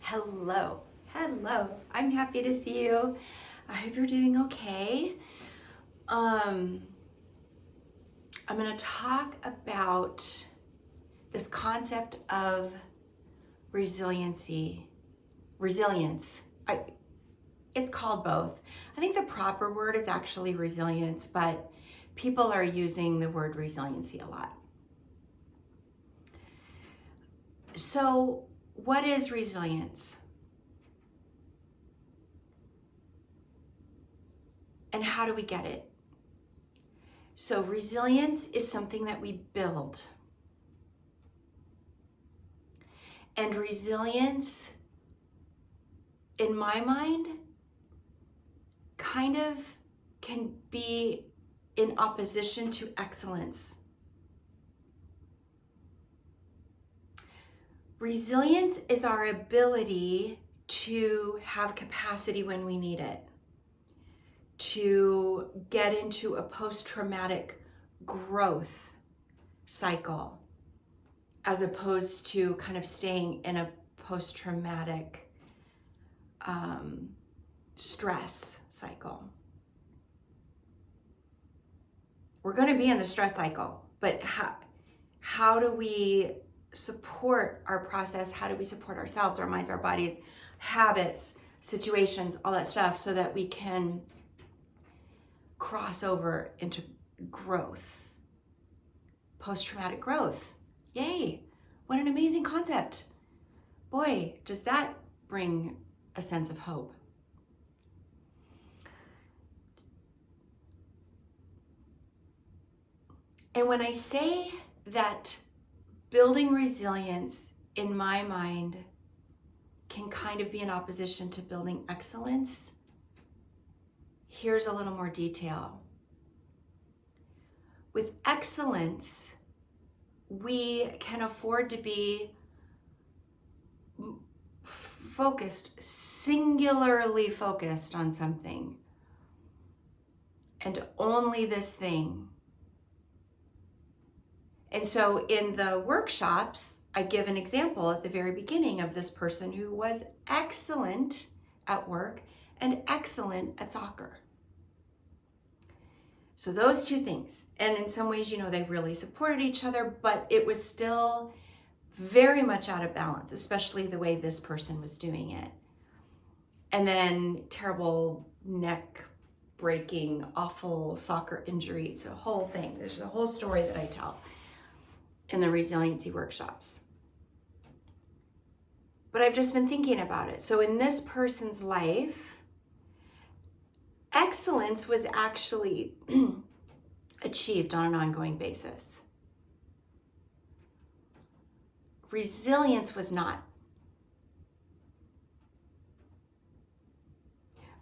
Hello, hello. I'm happy to see you. I hope you're doing okay. I'm going to talk about this concept of resilience. It's called both. I think the proper word is actually resilience, but people are using the word resiliency a lot. So, what is resilience? And how do we get it? So resilience is something that we build. And resilience, in my mind, kind of can be in opposition to excellence. Resilience is our ability to have capacity when we need it, to get into a post-traumatic growth cycle, as opposed to kind of staying in a post-traumatic stress cycle. We're going to be in the stress cycle, but how do we support our process? How do we support ourselves, our minds, our bodies, habits, situations, all that stuff, so that we can cross over into growth, post-traumatic growth? Yay, what an amazing concept. Boy, does that bring a sense of hope. And when I say that building resilience, in my mind, can kind of be in opposition to building excellence, here's a little more detail. With excellence, we can afford to be focused, singularly focused on something, and only this thing. And so in the workshops, I give an example at the very beginning of this person who was excellent at work and excellent at soccer. So those two things. And in some ways, they really supported each other, but it was still very much out of balance, especially the way this person was doing it. And then terrible neck breaking, awful soccer injury. It's a whole thing. There's a whole story that I tell in the resiliency workshops. But I've just been thinking about it. So in this person's life, excellence was actually achieved on an ongoing basis. Resilience was not.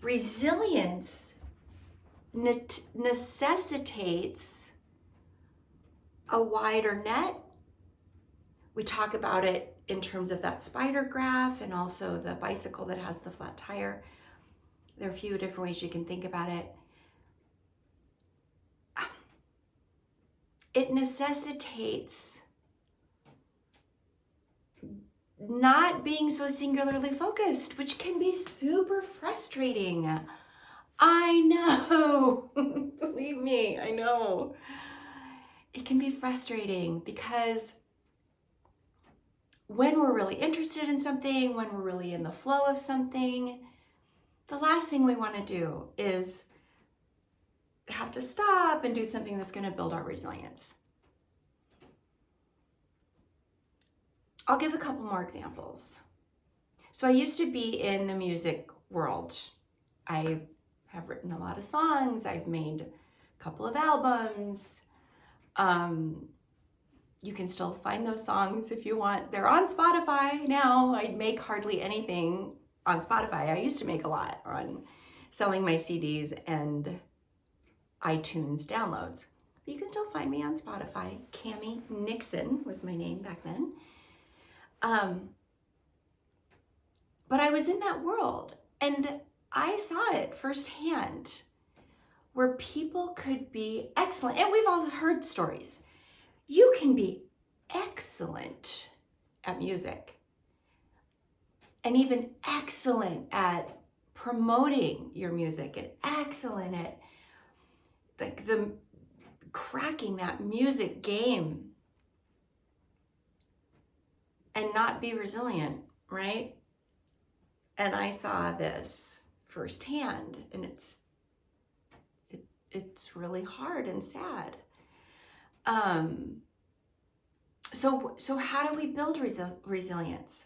Resilience necessitates a wider net. We talk about it in terms of that spider graph and also the bicycle that has the flat tire. There are a few different ways you can think about it. It necessitates not being so singularly focused, which can be super frustrating. I know. Believe me, I know. It can be frustrating because when we're really interested in something, when we're really in the flow of something, the last thing we want to do is have to stop and do something that's going to build our resilience. I'll give a couple more examples. So I used to be in the music world. I have written a lot of songs. I've made a couple of albums. You can still find those songs if you want. They're on Spotify now. I make hardly anything on Spotify. I used to make a lot on selling my CDs and iTunes downloads. But you can still find me on Spotify. Cammie Nixon was my name back then. But I was in that world and I saw it firsthand where people could be excellent. And we've all heard stories. You can be excellent at music and even excellent at promoting your music and excellent at the cracking that music game and not be resilient, right? And I saw this firsthand, and it's really hard and sad. So how do we build resilience?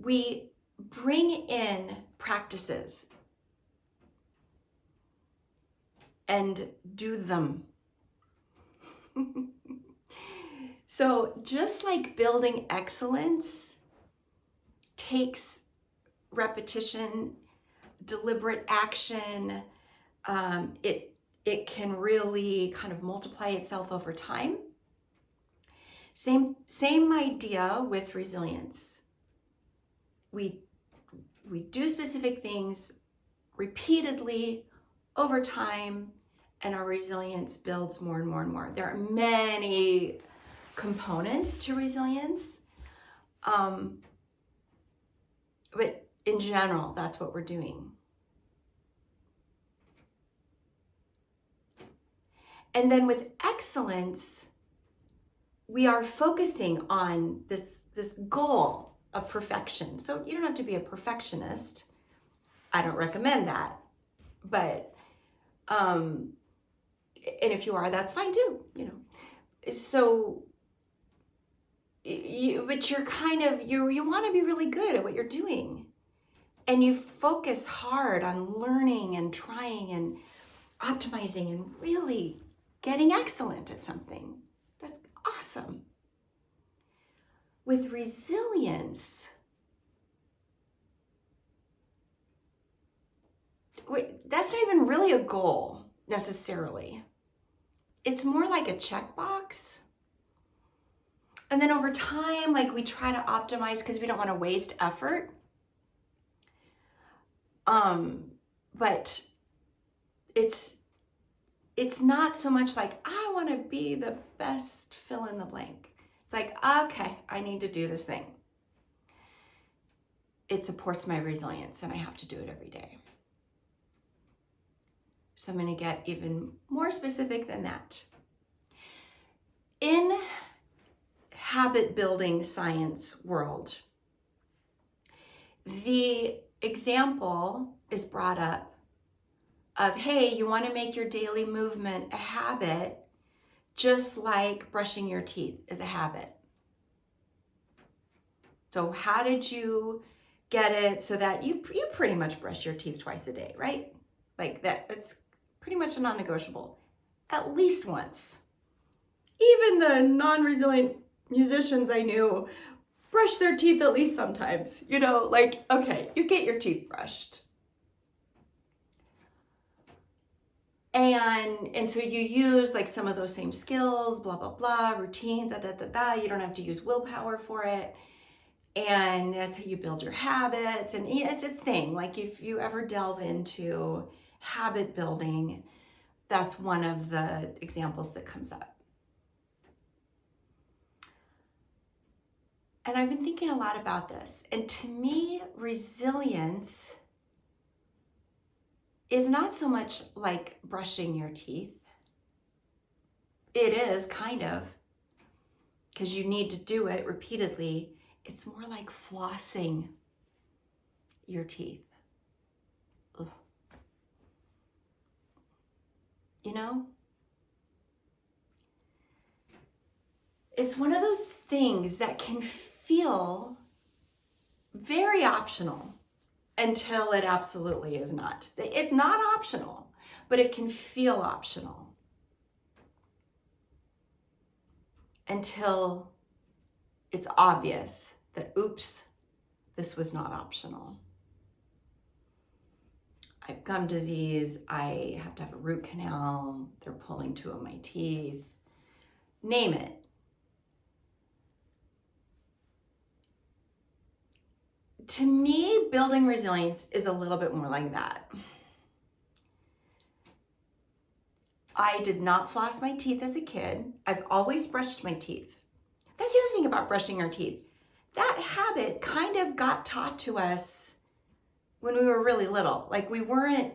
We bring in practices and do them. So just like building excellence takes repetition, deliberate action, it can really kind of multiply itself over time. Same idea with resilience. We do specific things repeatedly over time, and our resilience builds more and more and more. There are many components to resilience, but in general, that's what we're doing. And then with excellence, we are focusing on this goal of perfection. So you don't have to be a perfectionist. I don't recommend that. But, and if you are, that's fine too, So, but you're kind of, you want to be really good at what you're doing. And you focus hard on learning and trying and optimizing and really getting excellent at something. That's awesome. With resilience, that's not even really a goal necessarily. It's more like a checkbox. And then over time, like we try to optimize because we don't want to waste effort. But it's not so much like, I want to be the best fill in the blank. It's like, okay, I need to do this thing. It supports my resilience and I have to do it every day. So I'm going to get even more specific than that. In habit building science world, the example is brought up of, hey, you want to make your daily movement a habit, just like brushing your teeth is a habit. So how did you get it so that you pretty much brush your teeth twice a day, right? Like that's pretty much a non-negotiable, at least once. Even the non-resilient musicians I knew brush their teeth at least sometimes, like, okay, you get your teeth brushed. And so you use like some of those same skills, blah, blah, blah, routines, You don't have to use willpower for it. And that's how you build your habits. And it's a thing, like if you ever delve into habit building, that's one of the examples that comes up. And I've been thinking a lot about this. And to me, resilience is not so much like brushing your teeth. It is kind of, because you need to do it repeatedly. It's more like flossing your teeth. Ugh. It's one of those things that can feel very optional until it absolutely is not. It's not optional, but it can feel optional until it's obvious that, oops, this was not optional. I have gum disease, I have to have a root canal, they're pulling two of my teeth, name it. To me, building resilience is a little bit more like that. I did not floss my teeth as a kid. I've always brushed my teeth. That's the other thing about brushing our teeth. that habit kind of got taught to us when we were really little. Like we weren't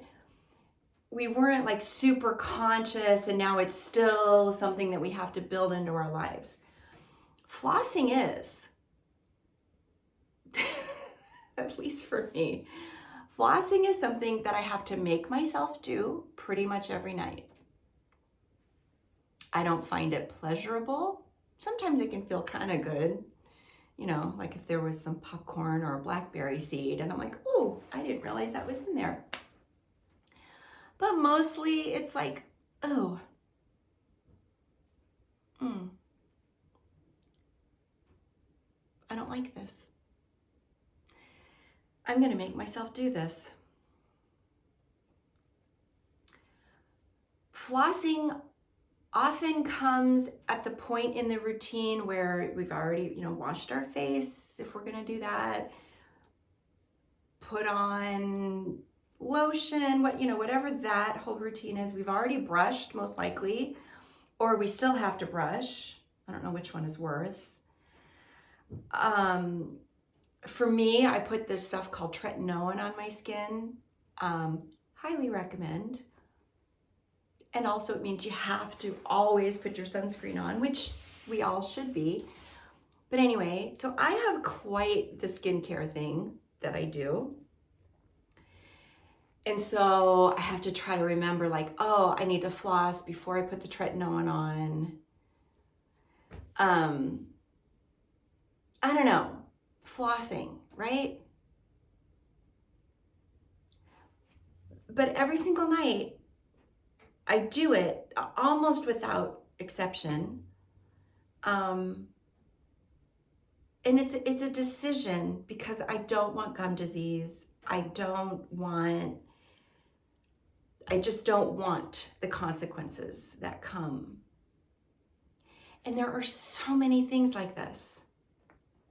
like super conscious, and now it's still something that we have to build into our lives. Flossing is, at least for me, flossing is something that I have to make myself do pretty much every night. I don't find it pleasurable. Sometimes it can feel kind of good, you know, like if there was some popcorn or a blackberry seed and I'm like, oh, I didn't realize that was in there. But mostly it's like, oh, I don't like this. I'm going to make myself do this. Flossing often comes at the point in the routine where we've already, washed our face, if we're going to do that, put on lotion, whatever that whole routine is. We've already brushed, most likely, or we still have to brush. I don't know which one is worse. For me, I put this stuff called tretinoin on my skin. Highly recommend. And also it means you have to always put your sunscreen on, which we all should be. But anyway, so I have quite the skincare thing that I do. And so I have to try to remember, like, oh, I need to floss before I put the tretinoin on. I don't know, flossing, right? But every single night, I do it almost without exception. And it's a decision because I don't want gum disease. I just don't want the consequences that come. And there are so many things like this,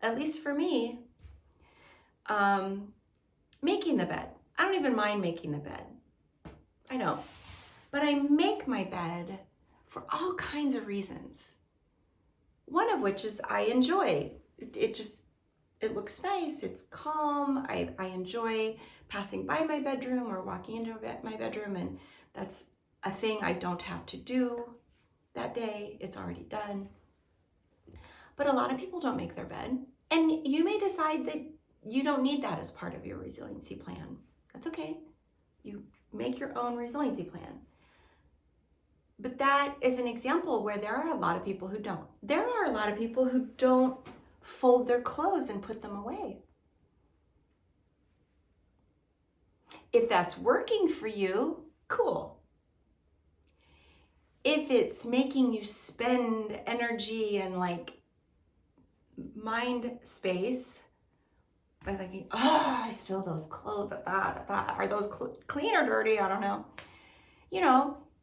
at least for me. Making the bed. I don't even mind making the bed. I don't. But I make my bed for all kinds of reasons. One of which is I enjoy. It looks nice, it's calm. I enjoy passing by my bedroom or walking into my bedroom, and that's a thing I don't have to do that day. It's already done. But a lot of people don't make their bed, and you may decide that you don't need that as part of your resiliency plan. That's okay. You make your own resiliency plan. But that is an example where there are a lot of people who don't. There are a lot of people who don't fold their clothes and put them away. If that's working for you, cool. If it's making you spend energy and like mind space by thinking, oh, I still those clothes, are those clean or dirty? I don't know.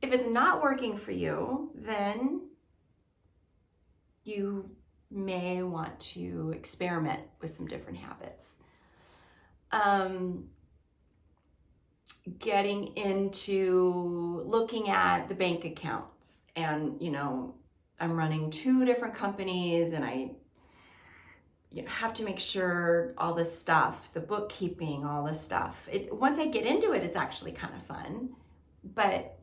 If it's not working for you, then you may want to experiment with some different habits. Getting into looking at the bank accounts, and I'm running 2 different companies, and I have to make sure all this stuff, the bookkeeping, all this stuff. Once I get into it, it's actually kind of fun, but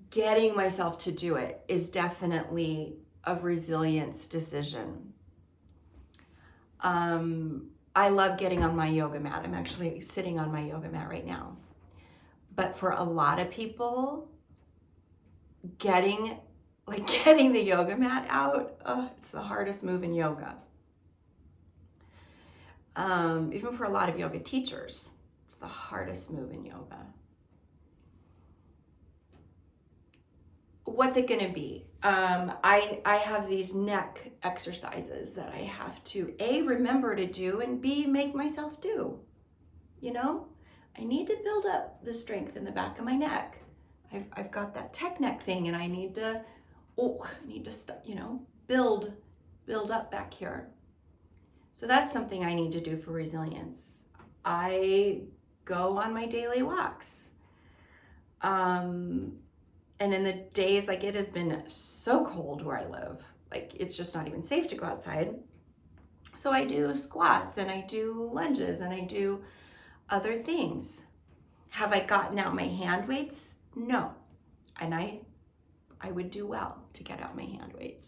getting myself to do it is definitely a resilience decision. I love getting on my yoga mat. I'm actually sitting on my yoga mat right now. But for a lot of people, getting the yoga mat out, it's the hardest move in yoga. Even for a lot of yoga teachers, it's the hardest move in yoga. What's it gonna be? I have these neck exercises that I have to A, remember to do, and B, make myself do. I need to build up the strength in the back of my neck. I've got that tech neck thing, and I need to build up back here. So that's something I need to do for resilience. I go on my daily walks. And in the days, like, it has been so cold where I live, like it's just not even safe to go outside. So I do squats and I do lunges and I do other things. Have I gotten out my hand weights? No. And I would do well to get out my hand weights.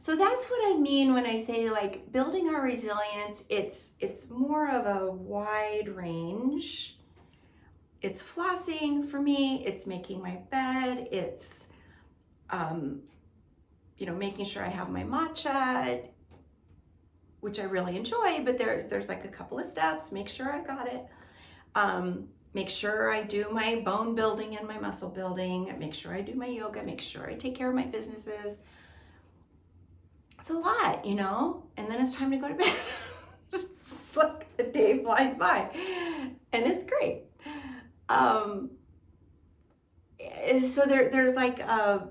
So that's what I mean when I say like building our resilience, it's more of a wide range. It's flossing for me, it's making my bed, it's making sure I have my matcha, which I really enjoy, but there's like a couple of steps. Make sure I got it. Make sure I do my bone building and my muscle building. Make sure I do my yoga. Make sure I take care of my businesses. It's a lot, and then it's time to go to bed. It's like the day flies by, and it's great. So there's like a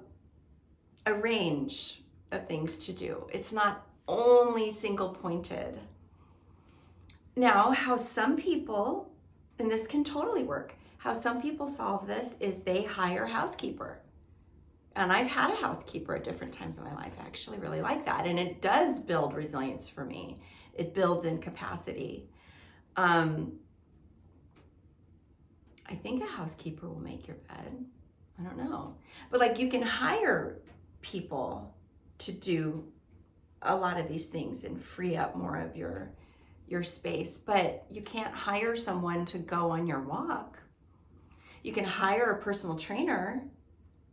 range of things to do. It's not only single pointed. Now, how some people, and this can totally work, how some people solve this is they hire a housekeeper. And I've had a housekeeper at different times in my life. I actually really like that. And it does build resilience for me. It builds in capacity. I think a housekeeper will make your bed. I don't know. But like you can hire people to do a lot of these things and free up more of your space, but you can't hire someone to go on your walk. You can hire a personal trainer.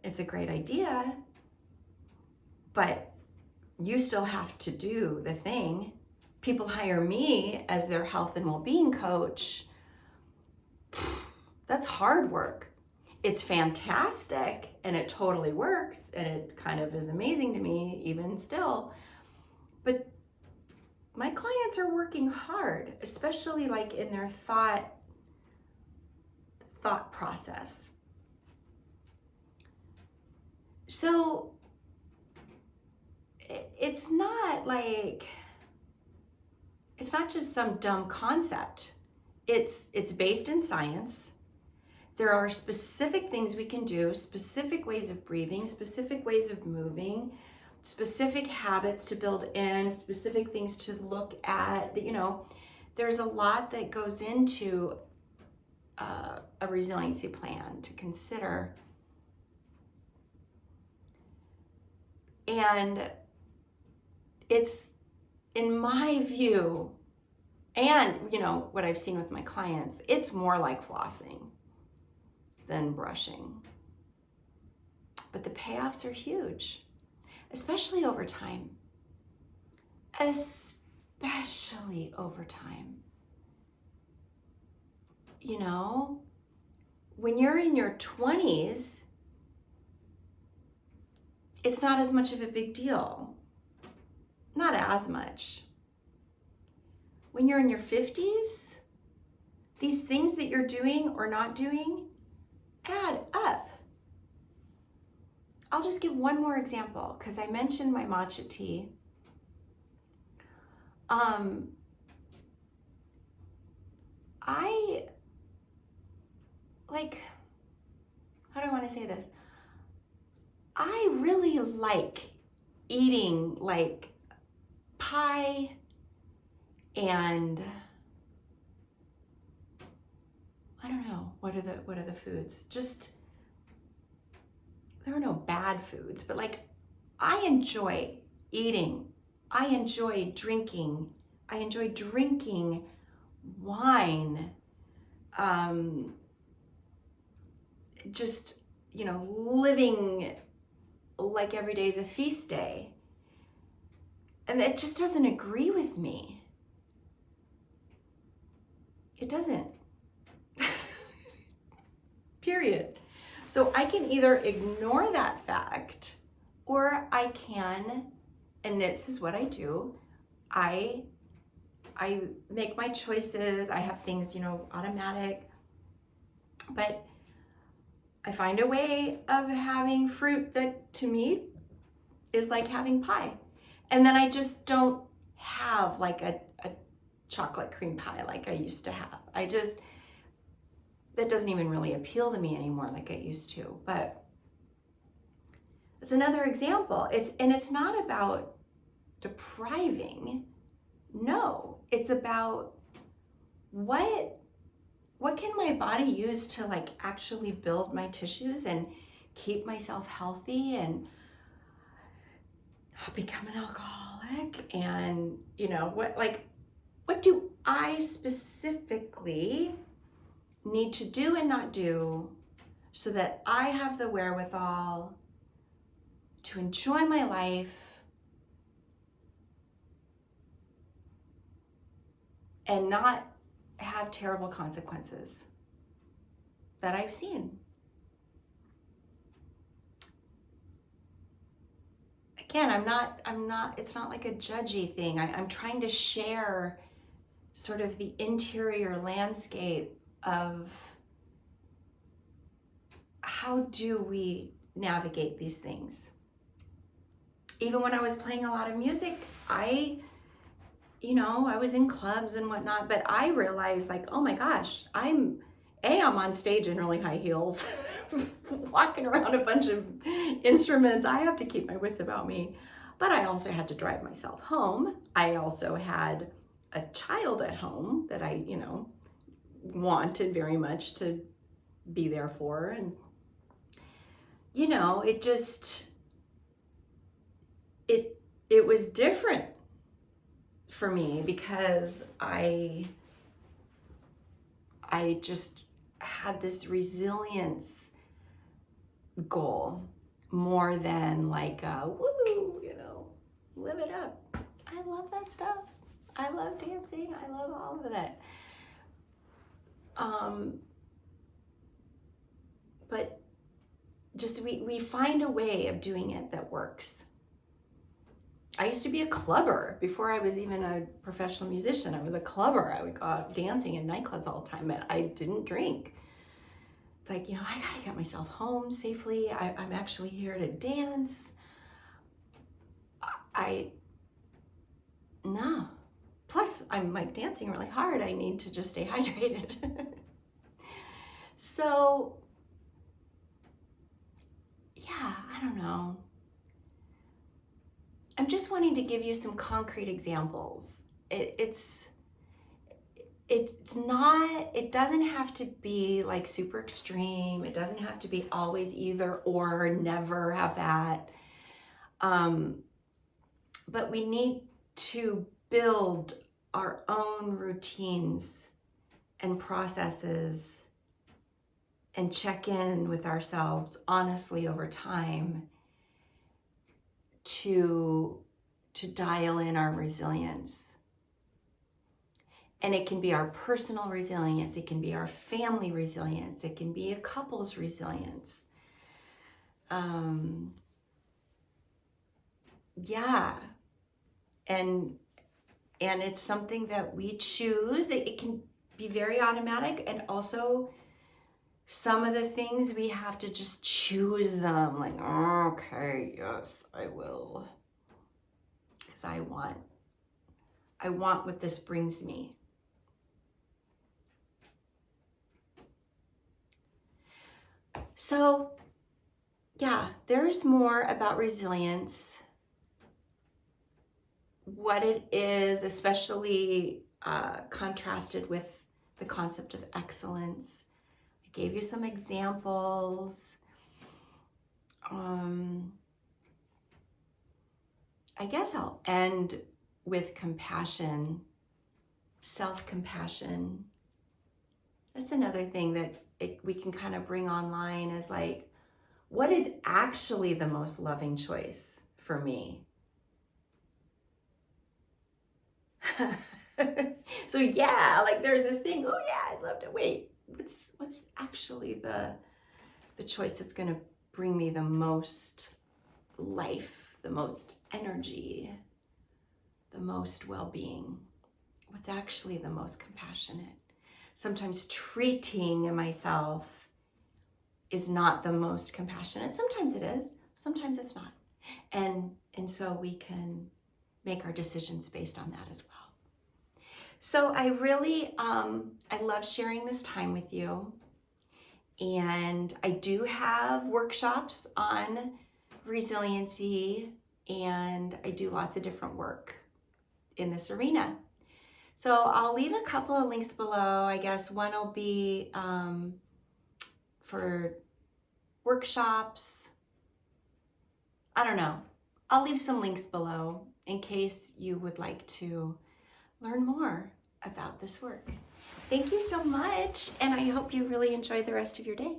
It's a great idea, but you still have to do the thing. People hire me as their health and well-being coach. That's hard work. It's fantastic and it totally works and it kind of is amazing to me even still. But my clients are working hard, especially like in their thought process. So it's not just some dumb concept. It's based in science. There are specific things we can do, specific ways of breathing, specific ways of moving, specific habits to build in, specific things to look at. There's a lot that goes into a resiliency plan to consider. And it's, in my view, and what I've seen with my clients, it's more like flossing than brushing. But the payoffs are huge, especially over time. Especially over time. When you're in your 20s, it's not as much of a big deal. Not as much. When you're in your 50s, these things that you're doing or not doing add up. I'll just give one more example because I mentioned my matcha tea. How do I want to say this? I really like eating like pie and I don't know, what are the foods? Just, there are no bad foods, but like I enjoy eating. I enjoy drinking. I enjoy drinking wine. Just, living like every day is a feast day. And it just doesn't agree with me. It doesn't. Period. So I can either ignore that fact or I can, and this is what I do, I make my choices. I have things, automatic, but I find a way of having fruit that to me is like having pie. And then I just don't have like a chocolate cream pie like I used to have. That doesn't even really appeal to me anymore like it used to. But it's another example. It's not about depriving. it's about what can my body use to like actually build my tissues and keep myself healthy and not become an alcoholic. And what do I specifically need to do and not do so that I have the wherewithal to enjoy my life and not have terrible consequences that I've seen. Again, it's not like a judgy thing. I'm trying to share sort of the interior landscape of how do we navigate these things. Even when I was playing a lot of music, I was in clubs and whatnot, but I realized like, oh my gosh, I'm on stage in really high heels, walking around a bunch of instruments. I have to keep my wits about me, but I also had to drive myself home. I also had a child at home that I, wanted very much to be there for. And, it just, it was different for me because I just had this resilience goal more than like woo, live it up. I love that stuff. I love dancing. I love all of that. But just we find a way of doing it that works. I used to be a clubber before I was even a professional musician. I was a clubber. I would go out dancing in nightclubs all the time, and I didn't drink. It's like, I gotta get myself home safely. I'm actually here to dance. No. Plus, I'm like dancing really hard. I need to just stay hydrated. So, yeah, I don't know. I'm just wanting to give you some concrete examples. It doesn't have to be like super extreme. It doesn't have to be always either or, never have that. But we need to build our own routines and processes and check in with ourselves honestly over time to dial in our resilience. And it can be our personal resilience, it can be our family resilience, it can be a couple's resilience. Yeah. And it's something that we choose. It can be very automatic, and also some of the things we have to just choose them. Like, okay, yes, I will. Because I want what this brings me. So, yeah, there's more about resilience, what it is, especially contrasted with the concept of excellence. I gave you some examples. I guess I'll end with compassion, self-compassion. That's another thing that we can kind of bring online is like, what is actually the most loving choice for me? So yeah, like there's this thing, oh yeah, I'd love to wait. What's actually the choice that's gonna bring me the most life, the most energy, the most well-being? What's actually the most compassionate? Sometimes treating myself is not the most compassionate. Sometimes it is, sometimes it's not. And so we can make our decisions based on that as well. So I really, I love sharing this time with you. And I do have workshops on resiliency, and I do lots of different work in this arena. So I'll leave a couple of links below. I guess one will be for workshops. I don't know. I'll leave some links below in case you would like to learn more about this work. Thank you so much, and I hope you really enjoy the rest of your day.